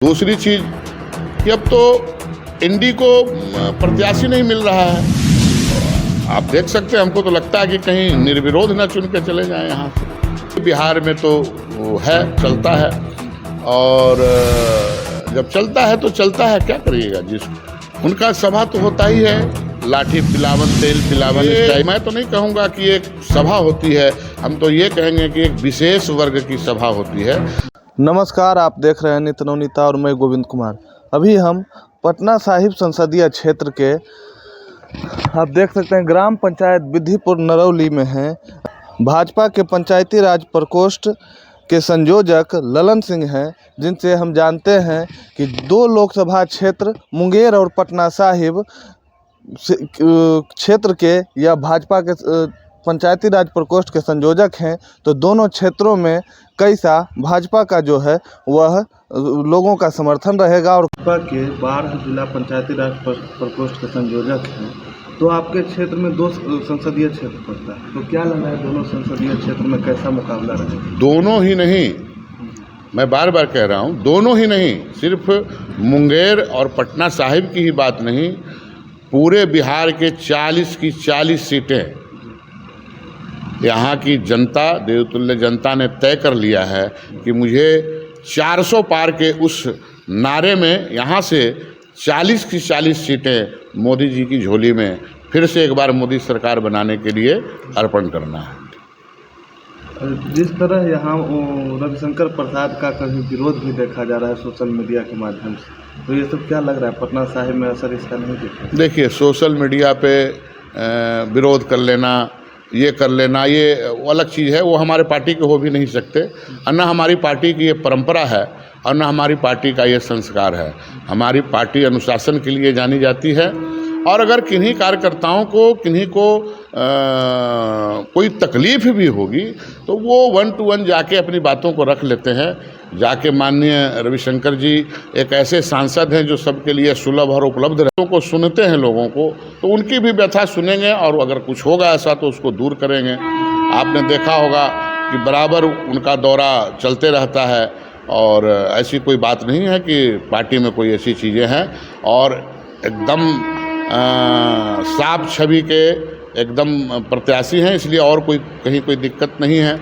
दूसरी चीज कि अब तो इंडी को प्रत्याशी नहीं मिल रहा है। आप देख सकते हैं, हमको तो लगता है कि कहीं निर्विरोध न चुन के चले जाएं यहाँ से। बिहार में तो है, चलता है, और जब चलता है तो चलता है, क्या करिएगा जिसको। उनका सभा तो होता ही है, लाठी पिलावन तेल पिलावन। मैं तो नहीं कहूँगा कि एक सभा होती है, हम तो ये कहेंगे कि एक विशेष वर्ग की सभा होती है। नमस्कार, आप देख रहे हैं नित्य नवनीता और मैं गोविंद कुमार। अभी हम पटना साहिब संसदीय क्षेत्र के आप देख सकते हैं ग्राम पंचायत विधिपुर नरौली में हैं। भाजपा के पंचायती राज प्रकोष्ठ के संयोजक ललन सिंह हैं, जिनसे हम जानते हैं कि 2 लोकसभा क्षेत्र मुंगेर और पटना साहिब क्षेत्र के या भाजपा के पंचायती राज प्रकोष्ठ के संयोजक हैं। तो दोनों क्षेत्रों में कैसा भाजपा का जो है वह लोगों का समर्थन रहेगा। और भाजपा के 12 जिला पंचायती राज प्रकोष्ठ के संयोजक हैं, तो आपके क्षेत्र में 2 संसदीय क्षेत्र पड़ता है, तो क्या लग रहा है दोनों संसदीय क्षेत्र में कैसा मुकाबला रहेगा? दोनों ही नहीं, मैं बार बार कह रहा हूँ, दोनों ही नहीं, सिर्फ मुंगेर और पटना साहिब की ही बात नहीं, पूरे बिहार के 40 की 40 सीटें यहाँ की जनता, देवतुल्य जनता ने तय कर लिया है कि मुझे 400 पार के उस नारे में यहाँ से 40 की 40 सीटें मोदी जी की झोली में फिर से एक बार मोदी सरकार बनाने के लिए अर्पण करना है। जिस तरह यहाँ रविशंकर प्रसाद का कभी विरोध भी देखा जा रहा है सोशल मीडिया के माध्यम से, तो ये सब क्या लग रहा है पटना साहिब में असर इसका नहीं दिखा? देखिए, सोशल मीडिया पे विरोध कर लेना, ये कर लेना, ये अलग चीज़ है, वो हमारे पार्टी के हो भी नहीं सकते। और न हमारी पार्टी की ये परंपरा है और न हमारी पार्टी का ये संस्कार है। हमारी पार्टी अनुशासन के लिए जानी जाती है, और अगर किन्हीं कार्यकर्ताओं को, किन्हीं को कोई तकलीफ भी होगी तो वो 1 to 1 जाके अपनी बातों को रख लेते हैं। जाके माननीय रविशंकर जी एक ऐसे सांसद हैं जो सबके लिए सुलभ और उपलब्ध रहते को सुनते हैं लोगों को, तो उनकी भी व्यथा सुनेंगे और अगर कुछ होगा ऐसा तो उसको दूर करेंगे। आपने देखा होगा कि बराबर उनका दौरा चलते रहता है, और ऐसी कोई बात नहीं है कि पार्टी में कोई ऐसी चीज़ें हैं, और एकदम साफ छवि के एकदम प्रत्याशी हैं, इसलिए और कोई कहीं कोई दिक्कत नहीं है।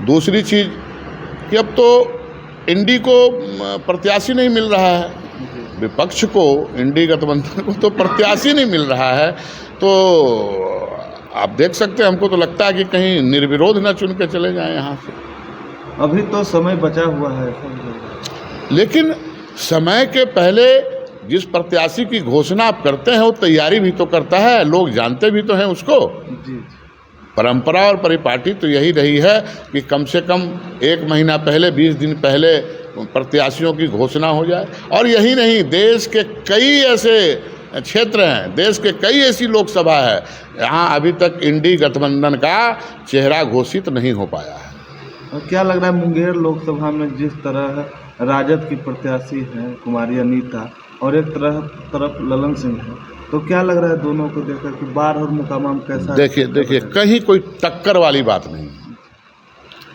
दूसरी चीज़ कि अब तो इंडी को प्रत्याशी नहीं मिल रहा है, विपक्ष को, इंडी गठबंधन को तो प्रत्याशी नहीं मिल रहा है। तो आप देख सकते हैं, हमको तो लगता है कि कहीं निर्विरोध न चुन के चले जाएं यहाँ से। अभी तो समय बचा हुआ है, लेकिन समय के पहले जिस प्रत्याशी की घोषणा आप करते हैं वो तैयारी भी तो करता है, लोग जानते भी तो हैं उसको। जी। परंपरा और परिपाटी तो यही रही है कि कम से कम 1 महीना पहले, 20 दिन पहले प्रत्याशियों की घोषणा हो जाए। और यही नहीं, देश के कई ऐसे क्षेत्र हैं, देश के कई ऐसी लोकसभा है यहाँ अभी तक इंडी गठबंधन का चेहरा घोषित नहीं हो पाया है। और क्या लग रहा है मुंगेर लोकसभा में जिस तरह राजद की प्रत्याशी हैं कुमारी अनीता और एक तरफ ललन सिंह है, तो क्या लग रहा है दोनों को देखकर कि बार और मुकाम कैसा? देखिए कहीं कोई टक्कर वाली बात नहीं,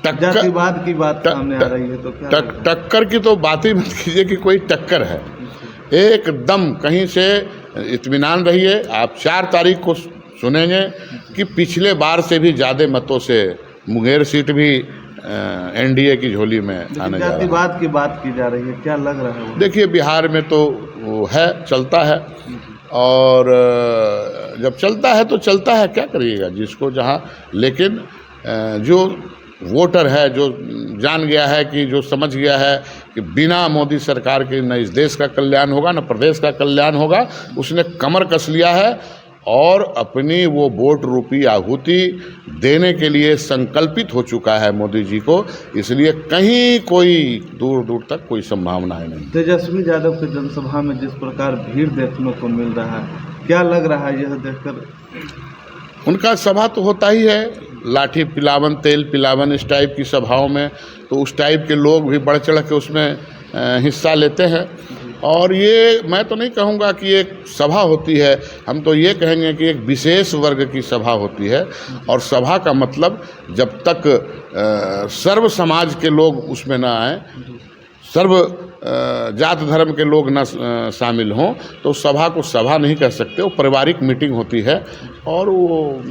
जातिवाद की बात सामने आ रही है, तो क्या टक्कर की तो बात ही मत कीजिए कि कोई टक्कर है। एकदम कहीं से इत्मीनान रहिए। आप 4 तारीख को सुनेंगे कि पिछले बार से भी ज़्यादा मतों से मुंगेर सीट भी एनडीए की झोली में आने जा रहा है। जातिवाद की बात की जा रही है, क्या लग रहा है? देखिए, बिहार में तो है, चलता है, और जब चलता है तो चलता है, क्या करिएगा जिसको जहाँ। लेकिन जो वोटर है, जो जान गया है, कि जो समझ गया है कि बिना मोदी सरकार के न इस देश का कल्याण होगा न प्रदेश का कल्याण होगा, उसने कमर कस लिया है और अपनी वो वोट रूपी आहुति देने के लिए संकल्पित हो चुका है मोदी जी को। इसलिए कहीं कोई दूर दूर तक कोई संभावना नहीं। तेजस्वी यादव के जनसभा में जिस प्रकार भीड़ देखने को मिल रहा है, क्या लग रहा है यह देखकर? उनका सभा तो होता ही है, लाठी पिलावन तेल पिलावन, इस टाइप की सभाओं में तो उस टाइप के लोग भी बढ़ चढ़ के उसमें हिस्सा लेते हैं। और ये मैं तो नहीं कहूँगा कि एक सभा होती है, हम तो ये कहेंगे कि एक विशेष वर्ग की सभा होती है। और सभा का मतलब जब तक सर्व समाज के लोग उसमें ना आए, सर्व जात धर्म के लोग न शामिल हों तो सभा को सभा नहीं कह सकते, वो पारिवारिक मीटिंग होती है और वो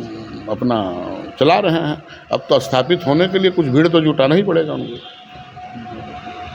अपना चला रहे हैं। अब तो स्थापित होने के लिए कुछ भीड़ तो जुटाना ही पड़ेगा उनको।